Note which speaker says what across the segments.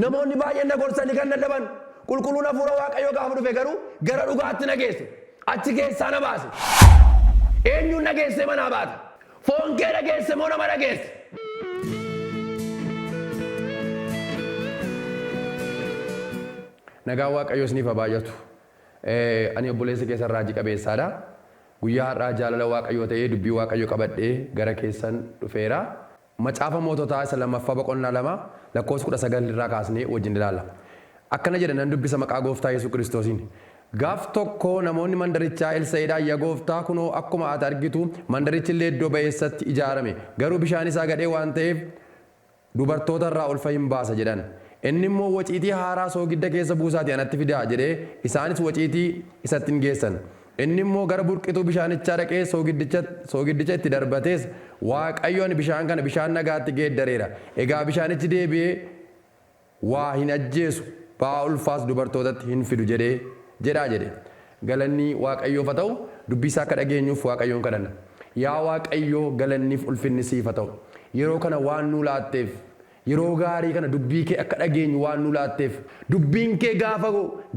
Speaker 1: namoonni baay'een na gorsanii kan dadhaban qulqulluun hafuura waaqayyoo gaafa dhufe garuu gara dhugaatti na geesse achi keessaa na baase. Eenyuun na geesse manaa baata? Foon kee na geesse moo nama na geesse? Nagaan waaqayyoo isiniif haa baay'atu. Ani obboleessa keessan raajii qabeessaadha. Guyyaa har'aa jaalala waaqayyoo ta'ee dubbii waaqayyoo qabadhee gara keessan dhufeera. Macaafa moototaa isa lammaffaa boqonnaa 2 lakkoofsa 19 irraa kaasnee wajjin ilaalla. Akkana jedha nan dubbisa maqaa gooftaa Yesuus Kiristoosiin. Gaaf tokko namoonni mandarichaa Elsaa'iidhaan yaa gooftaa kunoo akkuma ati argitu mandarichi illee iddoo ba'eessatti ijaarame garuu bishaan isaa gadhee waan ta'eef dubartoota irraa ulfa hin baasa jedhan. Inni immoo waciitii haaraa soogidda keessa buusaatii anatti fidaa jedhee isaanis waciitii isatti hin geessan. Inni immoo gara burqituu bishaanichaa dhaqee soogiddicha itti darbatees Waaqayyoon bishaan kana bishaan nagaatti geeddareera. Egaa bishaanichi deebi'ee waa hin ajjeesu ba'aa ulfaas dubartootatti hin fidu jedhaa jedhe. Galanni Waaqayyoof haa ta'u dubbii isaa akka dhageenyuuf Waaqayyoon kadhanna. Yaa Waaqayyoo galanniif ulfinni siif haa ta'u. Yeroo kana waan nu laatteef yeroo gaarii kana dubbii kee akka dhageenyu waan nu laatteef dubbiin kee gaafa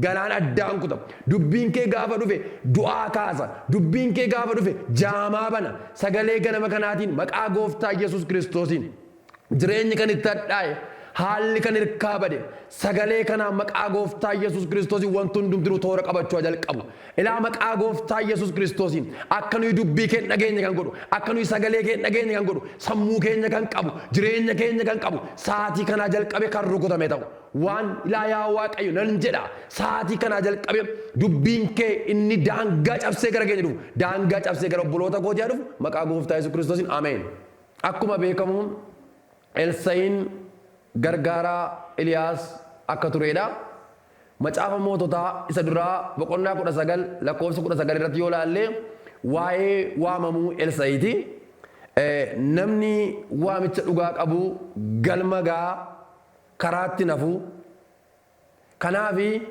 Speaker 1: galaan addaan kuta dubbiin kee gaafa dhufe du'aa kaasa dubbiin kee gaafa dhufe jaamaa bana sagalee ganama kanaatiin maqaa gooftaa Yesuus Kiristoosiin jireenyi kan itti hadhaa'e haalli kan hirkaa bade sagalee kanaan maqaa gooftaa Yesuus Kiristoosiin wanti hundumtuu toora qabachuu jalqabu ilaa maqaa gooftaa Yesuus Kiristoosiin akka nuyi dubbii keenya dhageenya kan godhu akka nuyi sagalee keenya dhageenya kan godhu sammuu keenya kan qabu jireenya keenya kan qabu sa'aatii kanaa jalqabe kan rukutame ta'u waan ilaa yaa Waaqayyo nan jedha sa'aatii kanaa jalqabe dubbiin kee inni daangaa cabsee gara keenya dhufu daangaa cabsee gara obboloota kootii dhufu maqaa gooftaa Yesuus Kiristoosiin ameen. Akkuma beekamu Elsaa'iin gargaaraa Eliyaas akka turedha. Macaafa moototaa isa duraa boqonnaa 19 lakkoofsa 19 irratti yoo laalle waa'ee waamamuu Elsaa'iiti. Namni waamicha dhugaa qabu galmagaa karaatti nafu. Kanaafi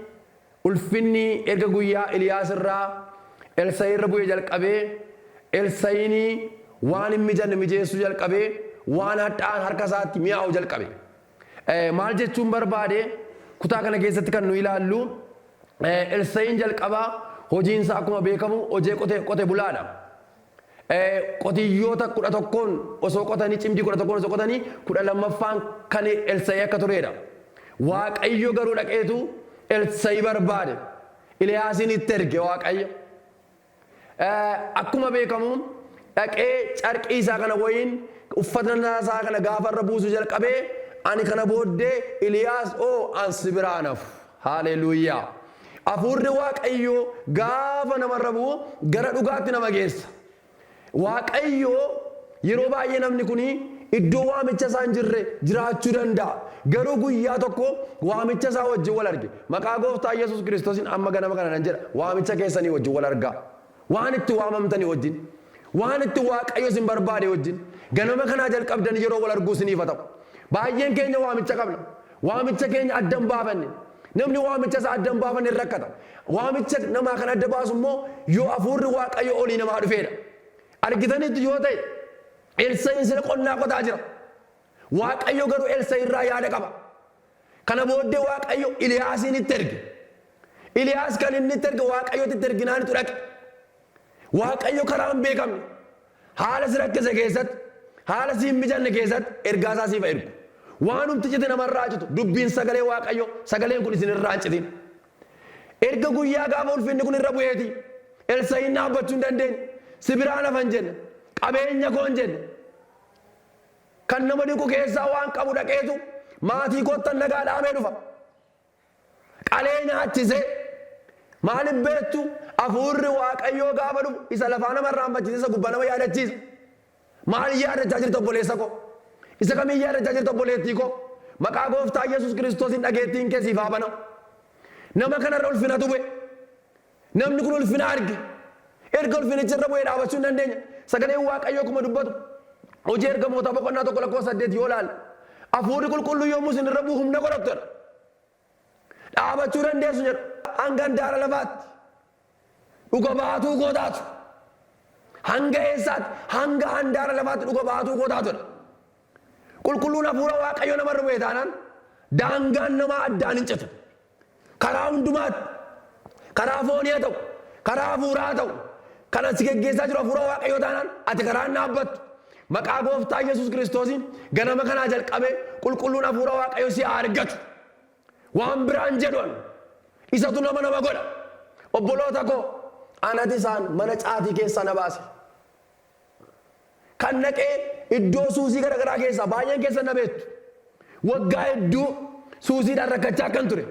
Speaker 1: ulfinni erga guyyaa Eliyaas irraa Elsaa'ii irra bu'ee jalqabee Elsaa'iin waan hin mijanne mijeessuu jalqabee waan hadhaan harka isaatti mi'aawu jalqabe. Maal jechuun barbaade kutaa kana keessatti kan nu ilaallu Elsaa'iin jalqabaa hojiinsa akkuma beekamu hojii qote bulaadha. Qotiyyoota 11 osoo qotanii cimdii 11 osoo qotanii 12ffaan kan Elsaa'ii akka turedha. Waaqayyo garuu dhaqeetu Elsaa'ii barbaade. Eliyaasiin itti erge Waaqayyo. Akkuma beekamu dhaqee carqii isaa kana wayiin uffata isaa kana gaafarra buusuu jalqabee ani kana booddee Eliyaas ansi biraa nafu. Haaleluyyaa. Hafuurri Waaqayyo gaafa namarra bu'u gara dhugaatti nama geessa. Waaqayyo yeroo baay'ee namni kuni iddoo waamicha isaa hin jirre jiraachuu danda'a. Garuu guyyaa tokko waamicha isaa wajjin wal arge. Maqaa gooftaa Yesuus Kiristoosiin amma ganama kana nan jedha waamicha keessanii wajjin wal argaa. Waan itti waamamtanii wajjin. Waan itti Waaqayyo isin barbaade wajjin. Ganama kanaa jalqabdanii yeroo wal arguu isiniif haa ta'u. Baay'een keenya waamicha qabna. Waamicha keenya addan baafanne. Namni waamicha isaa addan baafanne rakkata. Waamicha namaa kan adda baasu immoo yoo hafuurri Waaqayyo olii namaa dhufeedha. Argitanitti yoo ta'e Elsaa'iin sila qonnaa qotaa jira. Waaqayyo garuu Elsaa'ii irraa yaada qaba. Kana booddee Waaqayyo Eliyaasiin itti erge. Eliyaas kan inni itti erge Waaqayyotti itti erginaanitu dhaqe. Waaqayyo karaa hin beekamne haala si rakkise keessatti haala si hin mijanne keessatti ergaa isaa siif ergu. Waan humti cite namarraa citu dubbiin sagalee Waaqayyo sagaleen kun isin irraa hin citin. Erga guyyaa gaafa ulfinni kun irra bu'eeti Elsaa'iin dhaabbachuu hin dandeenye. Si biraa nafan jenne qabeenya koo hin jenne kan nama dhiqu keessaa waan qabu dhaqeetu maatii kottan nagaa dhaamee dhufa qalee nyaachisee maaliif beektu hafuurri Waaqayyoo gaafa dhufu isa lafaa namarraa hammachiisa isa gubbaa nama yaadachiisa. Maal yaadachaa jirtu obboleessa koo? Isa kamiin yaadachaa jirtu obboleettii koo? Maqaa gooftaa Yesuus Kiristoosiin dhageettiin kee siif haa banamu. Nama kanarra ulfinatu bu'e. Namni kun ulfina arge. Erga ulfinichi irra bu'ee dhaabachuu hin dandeenya. Sagaleen Waaqayyoo akkuma dubbatu hojii ergamootaa boqonnaa 1 lakkoofsa 8 yoo laalle hafuurri qulqulluu yommuu isin irra bu'u humna godhatudha. Dhaabachuu dandeessu jedhu hanga handaara lafaatti dhuga baatuu gootaatu. Hanga eessaatti hanga handaara lafaatti dhuga baatuu gootaatudha. Qulqulluun hafuura Waaqayyoo namarra bu'ee taanaan daangaan namaa addaan hin citu. Karaa hundumaatti, karaa foonii haa ta'u, karaa hafuuraa haa ta'u, kan si geggeessaa jiru hafuura Waaqayyoo taanaan ati karaa hin dhaabbattu. Maqaa gooftaa Yesuus Kiristoosiin ganama kanaa jalqabee qulqulluun hafuura Waaqayyoo si haa argatu. Waan biraan jedhuun isatu nama godha. Obboloota koo anati isaan mana caatii keessaa na baase. Kan naqee iddoo suusii garaagaraa keessaa baay'een keessa na beektu. Waggaa hedduu suusiidhaan rakkachaa kan ture.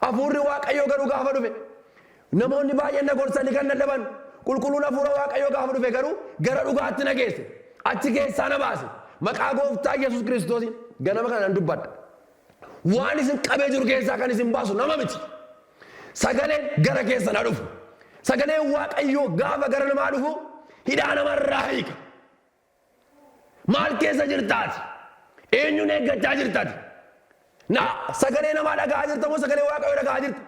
Speaker 1: Hafuurri Waaqayyoo garuu gaafa dhufe namoonni baay'een na gorsanii kan dadhaban qulqulluun hafuura Waaqayyoo gaafa dhufe garuu gara dhugaatti na geesse. Achi keessaa na baase. Maqaa gooftaa Yesuus Kiristoosiin ganama kanaan dubbadha. Waan isin qabee jiru keessaa kan isin baasu nama miti. Sagaleen gara keessa na dhufu. Sagaleen Waaqayyoo gaafa gara namaa dhufu hidhaa namarraa hiika. Maal keessa jirtaati? Eenyuun eeggachaa jirtaati? Sagalee namaa dhagaa jirta moo sagalee Waaqayyoo dhagaa jirta?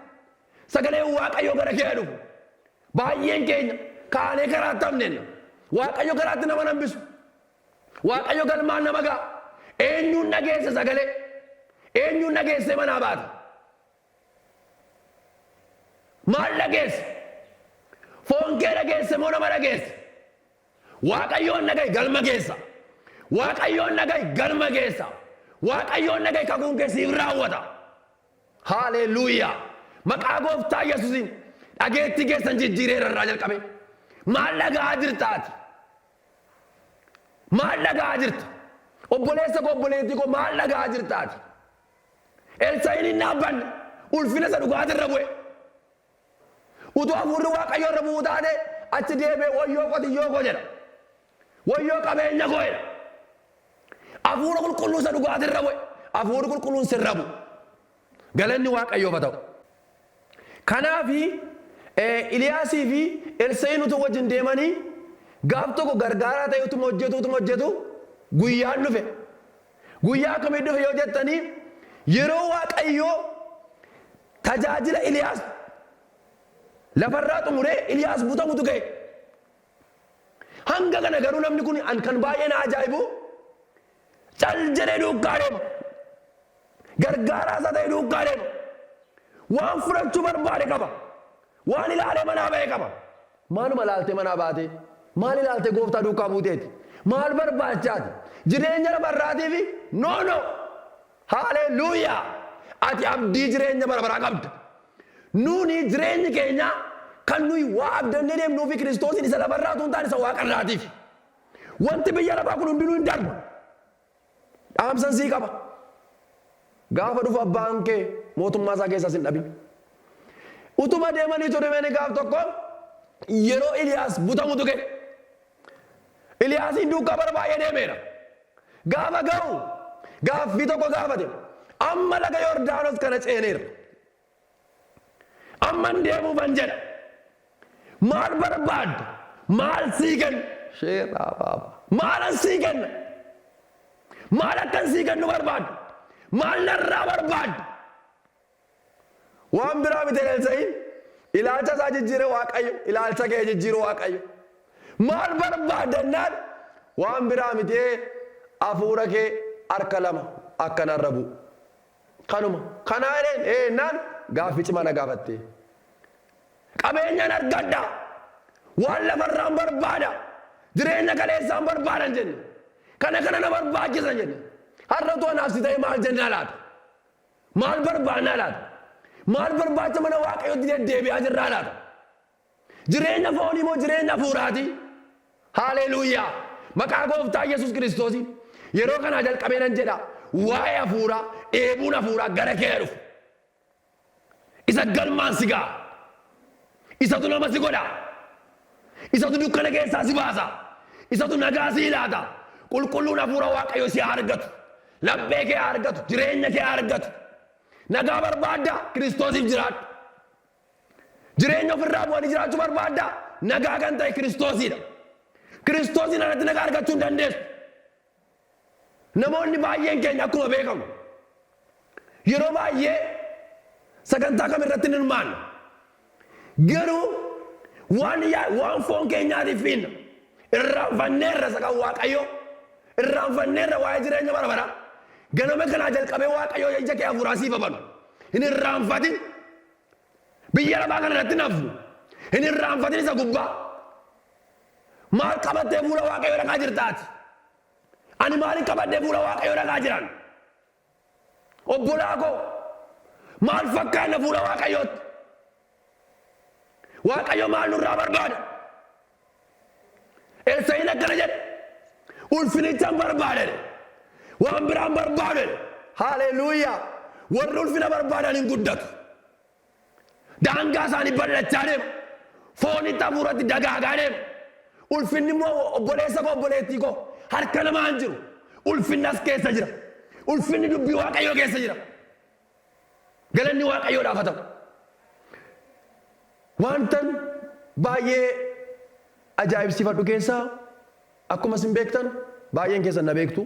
Speaker 1: Sagaleen Waaqayyoo gara kee dhufu. Baay'een keenya kaanee karaatti hafneenna. Waaqayyo karaatti nama nambisu. Waaqayyo galmaan nama ga'a. Eenyuun dhageesse sagalee? Eenyuun dhageesse manaa baate? Maal dhageesse? Foon kee dhageesse moo nama dhageesse? Waaqayyoon dhagaye galma keessa. Waaqayyoon dhagaye galma keessa. Waaqayyoon dhagaye kakuun kee siif raawwata. Haaleluyyaa. Maqaa gooftaa Yesuusiin dhageettii keessan jijjiireera irraa jalqabe. Maal dhagaa jirtaati? Maal dhagaa jirta? Obboleessa koo obboleettii koo maal dhagaa jirtaati? Elsaa'iin hin dhaabbanne ulfina isa dhugaatirra bu'e. Utuu hafuurri Waaqayyoo irra bu'uu taate achi deebi'ee wayyoo qotiyyoo koo jedha. Wayyoo qabeenya koo jedha. Hafuura qulqulluu isa dhugaatirra bu'e. Hafuurri qulqulluun sirra bu'u. Galanni Waaqayyoof haa ta'u. Kanaafi Iliyaasii fi Elsaa'iin utuu wajjin deemanii gaaf tokko gargaaraa ta'e utuma hojjetu guyyaan dhufe. Guyyaa akkamii dhufe yoo jettanii yeroo Waaqayyoo tajaajila Iliyaas lafarraa xumuree Iliyaas butamutu ga'e. Hanga kana garuu namni kun kan baay'ee na ajaa'ibu cal jedhee duukaa deema. Gargaaraa isa ta'e duukaa deema. Waan fudhachuu barbaade qaba. Waan ilaalee manaa ba'e qaba. Maaluma ilaaltee manaa baate? Maal ilaaltee gooftaa duukaa buuteeti? Maal barbaachaati? Jireenya lafarraatiifi? No. Haaleluyyaa. Ati abdii jireenya bara baraa qabda. Nuuni jireenyi keenya kan nuyi waa abdannee deemnuufi Kiristoosiin isa lafarraatu hin taane isa waaqarraatiif. Wanti biyya lafaa kun hundinuu hin darba. Dhaamsan sii qaba. Gaafa dhufu abbaan kee mootummaa isaa keessas hin dhabin. Utuma deemanii turemeni gaaf tokko yeroo Iliyaas butamutu ga'e. Iliyaasiin duukaa bara baay'ee deemeera. Gaafa ga'u gaaffii tokko gaafate. Amma laga Yordaanos kana ceeneera. Amman deemuufan jedha. Maal barbaadda? Maal sii kenna? Sheeraa baaba. Maalan sii kenna? Maal akkan sii kennu barbaadda? Maal narraa barbaadda? Waan biraa miti Elsaa'iin ilaalcha isaa jijjiire Waaqayyo, ilaalcha kee jijjiiru Waaqayyo. Maal barbaadannaan waan biraa miti hafuura kee harka lama akkanarra bu'u. Kanuma kanaa eenaan gaaffii cimaa na gaafatte. Qabeenyaan argadda. Waan lafarraan barbaada. Jireenya kaleessaan barbaadan jenne. Kana na barbaachisan jenne. Har'a utuu anaaf si ta'e maal jennaa laata? Maal barbaannaa laata? Maal barbaacha mana Waaqayyootti deddeebi'aa jirraa laata? Jireenya foonii moo jireenya hafuuraati? Haaleluyyaa. Maqaa gooftaa Yesuus Kiristoosiin yeroo kanaa jalqabee nan jedha waa'ee hafuuraa dheebuun hafuuraa gara kee dhufu. Isa galmaan si ga'a. Isatu nama si godha. Isatu dukkana keessaa si baasa. Isatu nagaa si laata. Qulqulluun hafuura Waaqayyoo si argatu. Laphee kee argatu. Jireenya kee argatu. Nagaa barbaadda Kiristoosiif jiraadhu. Jireenya ofirraa bu'anii jiraachuu barbaadda nagaa kan ta'e Kiristoosidha. Kiristoosiin alatti nagaa argachuu hin dandeessu. Namoonni baay'een keenya akkuma beekamu yeroo baay'ee sagantaa kam irratti hin hirmaanne. Garuu waan foon keenyaatiif finna irraanfanneerra sagan Waaqayyoo irraanfanneerra waa'ee jireenya bara baraa Ganama kanaa jalqabee Waaqayyo ija kee hafuuraa siif banu. Hin irraanfatin. Biyya lafaa kana irratti nafu. Hin irraanfatin isa gubbaa. Maal qabattee fuula Waaqayyo dhaqaa jirtaati? Ani maalin qabadhee fuula Waaqayyo dhaqaa jiran? Obbolaa koo maal fakkaanna fuula Waaqayyootti? Waaqayyo maal nurraa barbaada? Elsaa'iin akkana jedhe, ulfinichaan barbaade, waan biraan barbaade. Haleluuyaa! Warri ulfina barbaadan hin guddatu. Daangaa isaanii bal'achaa deema. Foonitti hafuuratti dagaagaa deema. Ulfinni immoo obboleessa koo obboleettii koo harka namaa hin jiru. Ulfinni as keessa jira. Ulfinni dubbii Waaqayyoo keessa jira. Galanni Waaqayyoodhaaf haa ta'u. Wantan baay'ee ajaa'ibsiifadhu keessaa akkuma isin beektan baay'een keessan na beektu.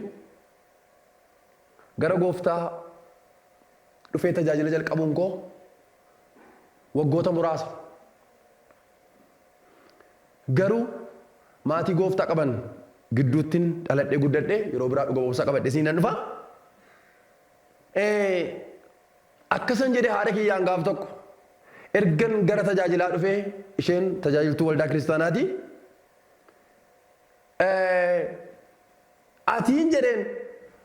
Speaker 1: Gara Gooftaa dhufee tajaajila jalqabuun koo waggoota muraasa. Garuu maatii Gooftaa qaban gidduuttiin dhaladhee guddadhee yeroo biraa dhuga boobsaa qabadhee siin nan dhufa. Akkasan jedhee haadha kiyyaan gaaf tokko ergan gara tajaajilaa dhufee isheen tajaajiltuu waldaa kiristaanaati. Atiin jedheen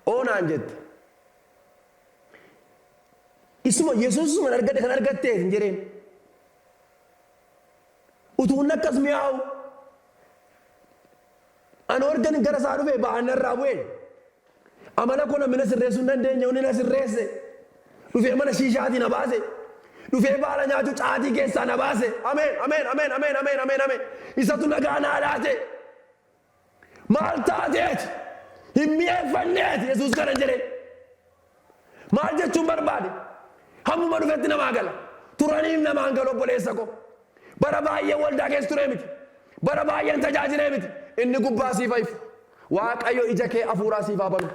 Speaker 1: oonaan jette. Isuma Yesuusuma argadhe kan argattee hin jedheen. Utuun akkas mi'aawu. Ani ergan gara isaa dhufee baannarraa bu'ee. Amala koo namni na sirreessuu hin dandeenye inni na sirreesse. Dhufee mana shiishaatii na baase. Dhufee baala nyaatu caatii keessaa na baase. Ameen, ameen, ameen, ameen, ameen, ameen, ameen. Isatu nagaa naa laate. Maal taateeti? Hin mi'eeffanneeti Yesuus kana jedhee. Maal jechuun barbaade? Hammuma dhufetti namaa gala. Turaniif namaan gala obboleessa koo. Bara baay'ee waldaa keessa turee miti. Bara baay'een tajaajilee miti. Inni gubbaa siif haifu. Waaqayyo ija kee hafuuraa siif haa banu.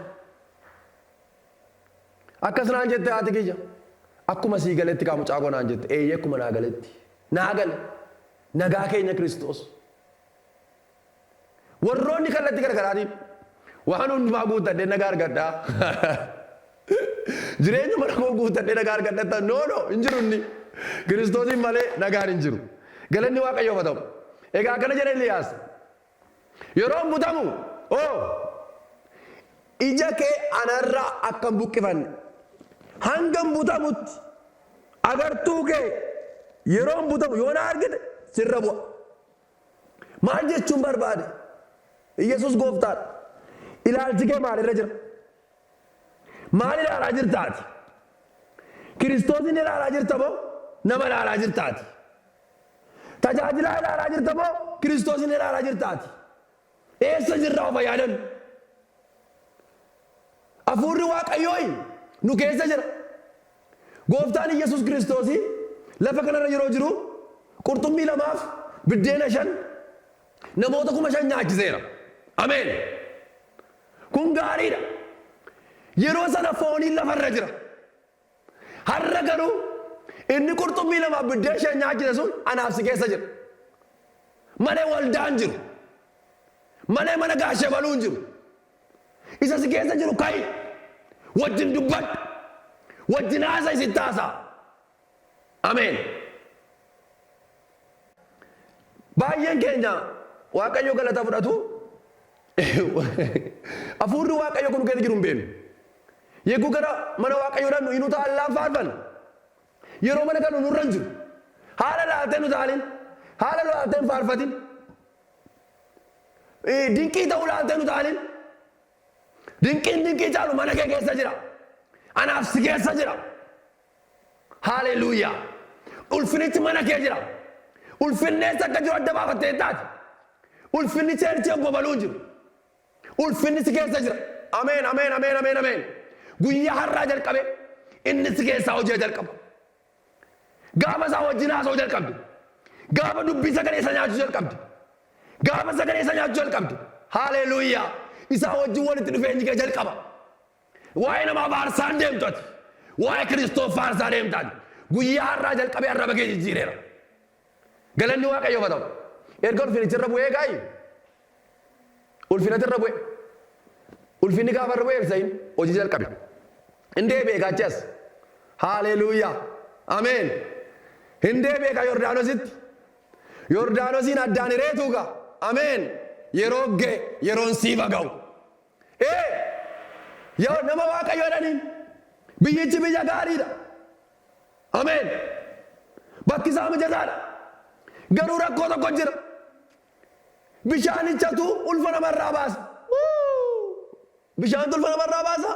Speaker 1: Akkas naan jette haati kiyya. Akkuma sii galetti qaamu caaqoo naan jette. Eeyyee akkuma naa galetti. Naa gale. Nagaa keenya Kiristoos. Warroonni kallattii gargaraatiin waan hundumaa guuttadhee nagaa argadhaa. Jireenya mana koo guuttadhee nagaa argadhaa. No, hin jiru inni. Kiristoosiin malee nagaan hin jiru. Galanni Waaqayyoof haa ta'u. Egaa akkana jedhe Eliyaas. Yeroo butamu ija kee anarraa akka hin buqqifanne hanga butamutti agartuu kee yeroo butamu yoo na argite sirra bu'a. Maal jechuun barbaade? Yesuus gooftaadha. Ilaalchi kee maalirra jira? Maal ilaalaa jirtaati? Kiristoosin ilaalaa jirta moo nama ilaalaa jirtaati? Tajaajilaa ilaalaa jirta moo Kiristoosin ilaalaa jirtaati? Eessa jirra of yaadan? Hafuurri Waaqayyoo nu keessa jira. Gooftaan Yesuus Kiristoos lafa kanarra yeroo jiru qurxummii 2 biddeena 5 namoota 5,000 nyaachiseera. Ameen. Kun gaariidha. Yeroo sana fooniin lafarra jira. Har'a garuu inni qurxummii 2 biddeena 5 nyaachise sun anaaf si keessa jira. Malee waldaan jiru. Malee mana gaashee baluun jiru. Isa si keessa jiru ka'i. Wajjin dubbadhu. Wajjin haasa isitti haasaa. Ameen. Baay'een keenya Waaqayyo galata fudhatu. Hafuurri Waaqayyo kun keessa jiru hin beeknu. Yegguu gara mana Waaqayyoodhaan nu inu ta'an faarfanna. Yeroo mana kana nurra hin jiru. Haala laaltee nu ta'aniin. Haala laaltee hin faarfatin. Dinqii ta'uu laaltee nu ta'aniin. Dinqii caalu mana kee keessa jira. Anaaf si keessa jira. Haleluuyaa. Ulfinichi mana kee jira. Ulfinnees akka jiru adda baafattee taate. Ulfinni cheerchii obbo baluun jiru. Ulfinni si keessa jira. Ameen, ameen, ameen, ameen, ameen. Guyyaa har'aa jalqabe inni si keessaa hojii jalqaba. Gaafa isaa wajjin haasa'uu jalqabde. Gaafa dubbii sagalee isa nyaachuu jalqabde. Gaafa sagalee isa nyaachuu jalqabde. Haleluuyaa. Isaa wajjin walitti dhufeenyi kee jalqaba. Waa'ee namaa faarsaan deemtu ati. Waa'ee Kiristoos faarsaa deemtaati. Guyyaa har'aa jalqabee arraba kee jijjiireera. Galanni Waaqayyoof haa ta'u. Erga ulfinichirra bu'ee gaayi. Ulfinatirra bu'e. Ulfinni gaafa irra bu'e Elsaa'iin hojii jalqabe. Hindee beekaa achas. Haaleluuyaa. Ameen. Hindee beekaa Yordaanositti. Yordaanosiin addaan hireetuugaa. Ameen. Yeroo ga'e yeroon siif ga'u. Yoo nama waaqayyoodhaniin biyyichi biyya gaariidha. Ameen. Bakki isaa mijataadha. Garuu rakkoo tokko jira. Bishaanichatu ulfa namarraa baasa. Bishaantu ulfa namarraa baasa.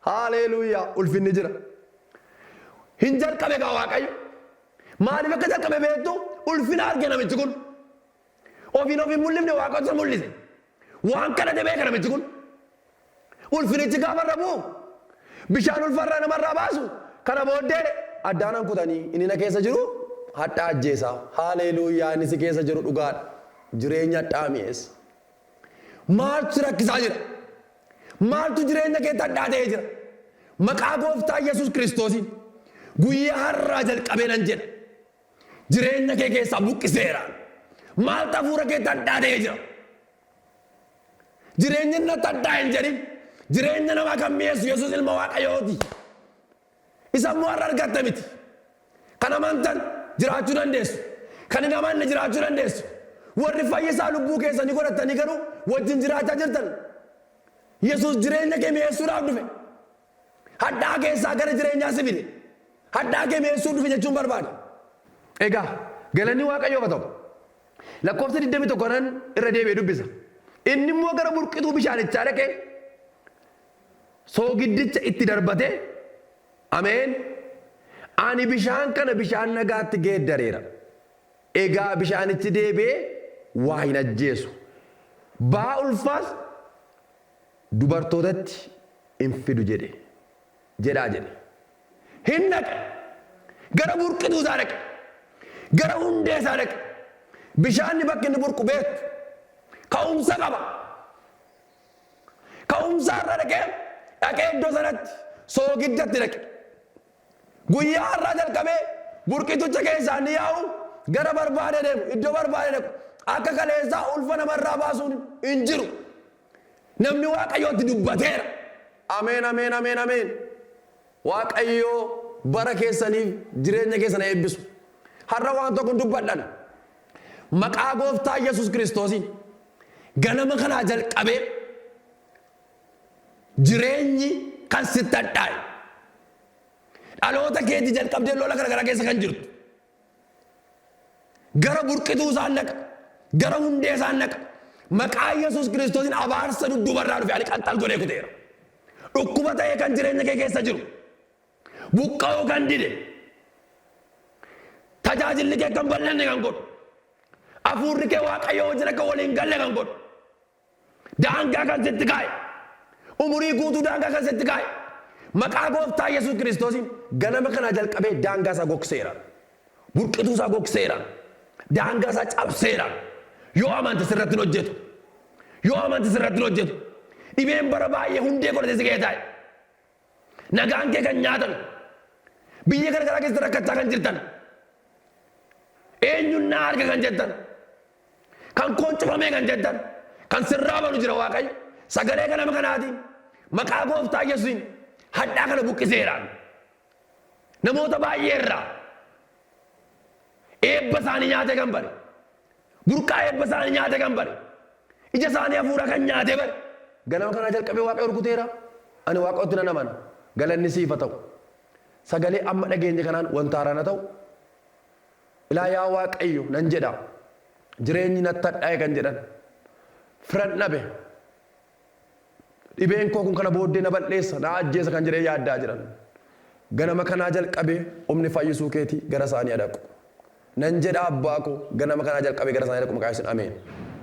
Speaker 1: Haaleluuyaa. Ulfinni jira. Hin jalqabe gaa waaqayyo. Maaliif akka jalqabe beektu ulfina arge namichi kun. Ofiin ofiin mul'ifne waaqota mul'ise. Waan kadhate beeka namichi kun. Ulfinichi gaafa rabu bishaan ulfarraa namarraa baasu kana booddee addaanan kutanii inni na keessa jiru hadhaa ajjeesaa. Haaleluuyaa. Inni si keessa jiru dhugaadha. Jireenya hadhaa mi'eessa. Maaltu rakkisaa jira? Maaltu jireenya keessa hadhaa ta'ee jira? Maqaa gooftaa Yesuus Kiristoosiin guyyaa har'aa jalqabee nan jedha. Jireenya kee keessaa buqqiseera. Maaltu hafuura keessa hadhaa ta'ee jira? Jireenya natti hadhaa hin jedhin. Jireenya namaa kan mi'eessu Yesuus ilma Waaqayyooti. Isa immoo har'a argatta miti. Kan amantan jiraachuu dandeessu. Kan hin amanne jiraachuu dandeessu. Warri fayyisaa lubbuu keessanii godhatanii garuu wajjin jiraachaa jirtan. Yesuus jireenya kee mi'eessuudhaaf dhufe. Hadhaa keessaa gara jireenyaa si fide. Hadhaa kee mi'eessuu dhufe jechuun barbaada. Egaa galanni Waaqayyoof haa ta'u. Lakkoofsa 21 irra deebi'ee dubbisa. Inni immoo gara burqituu bishaanichaa dhaqee soogiddicha itti darbatee ameen ani bishaan kana bishaan nagaatti geeddareera. Egaa bishaanichi deebi'ee waa hin ajjeesu. Ba'aa ulfaas dubartootatti hin fidu jedhaa jedhe. Hin dhaqe. Gara burqituu isaa dhaqe. Gara hundee isaa dhaqe. Bishaanni bakki inni burqu beektu. Ka'umsa qaba. Ka'umsa irra dhaqee iddoo sanatti soogiddatti dhaqe. Guyyaa har'aa jalqabee burqitucha keessaa inni yaa'u gara barbaade deemu. Iddoo barbaade dhaqu. Akka kaleessaa ulfa namarraa baasuun hin jiru. Namni Waaqayyootti dubbateera. Ameen, ameen, ameen, ameen. Waaqayyoo bara keessaniif jireenya keessan eebbisu. Har'a waan tokko dubbadhan. Maqaa gooftaa Yesuus Kiristoosiin ganama kanaa jalqabee jireenyi kan sitti hadhaa'e. Dhaloota keetii jalqabdee lola garagaraa keessa kan jirtu. Gara burqituu isaan naqa. Gara hundee isaan naqa. Maqaa Yesuus Kiristoosiin abaarsa dudduubarraa dhufe ani qaxxal godhee kuteera. Dhukkuba ta'ee kan jireenya kee keessa jiru. Buqqa'uu kan dide. Tajaajilli kee kan bal'anne kan godhu. Hafuurri kee Waaqayyoo wajjin akka waliin galle kan godhu. Daangaa kan sitti kaa'e. Umurii guutuu daangaa kan sitti kaa'e. Maqaa gooftaa Yesuus Kiristoosiin ganama kanaa jalqabee daangaa isaa gogseera. Burqituu isaa gogseera. Daangaa isaa cabseera. Yoo amante sirratti hin hojjetu. Yoo amante sirratti hin hojjetu. Dhibeen bara baay'ee hundee godhatee si kee taa'e. Nagaan kee kan nyaatan. Biyya garagaraa keessatti rakkachaa kan jirtan. Eenyuun na arga kan jettan. Kan koncifamee kan jettan. Kan sirraa banu jira Waaqayyo. Sagalee ganama kanaatiin maqaa gooftaa Yesuusiin hadhaa kana buqqiseeraan. Namoota baay'ee irraa eebba isaanii nyaate kan bare. Burqaa eebba isaanii nyaate kan bare. Ija isaanii hafuura kan nyaate bare. Ganama kanaa jalqabee Waaqayyo rukuteera. Ani Waaqayyotti nan amana. Galanni siif haa ta'u. Sagalee amma dhageenye kanaan wanta haaraan haa ta'u. Ilaa yaa Waaqayyo nan jedha. Jireenyi natti hadhaa'e kan jedhan. Firan dhabe. Dhibeen koo kun kana booddee na balleessa na ajjeesa kan jedhee yaaddaa jiran. Ganama kanaa jalqabee humni fayyisuu keetii gara isaanii dhaqu. Nan jedha abbaa koo ganama kanaa jalqabee gara isaanii dhaqu maqaa Yesuusiin ameen.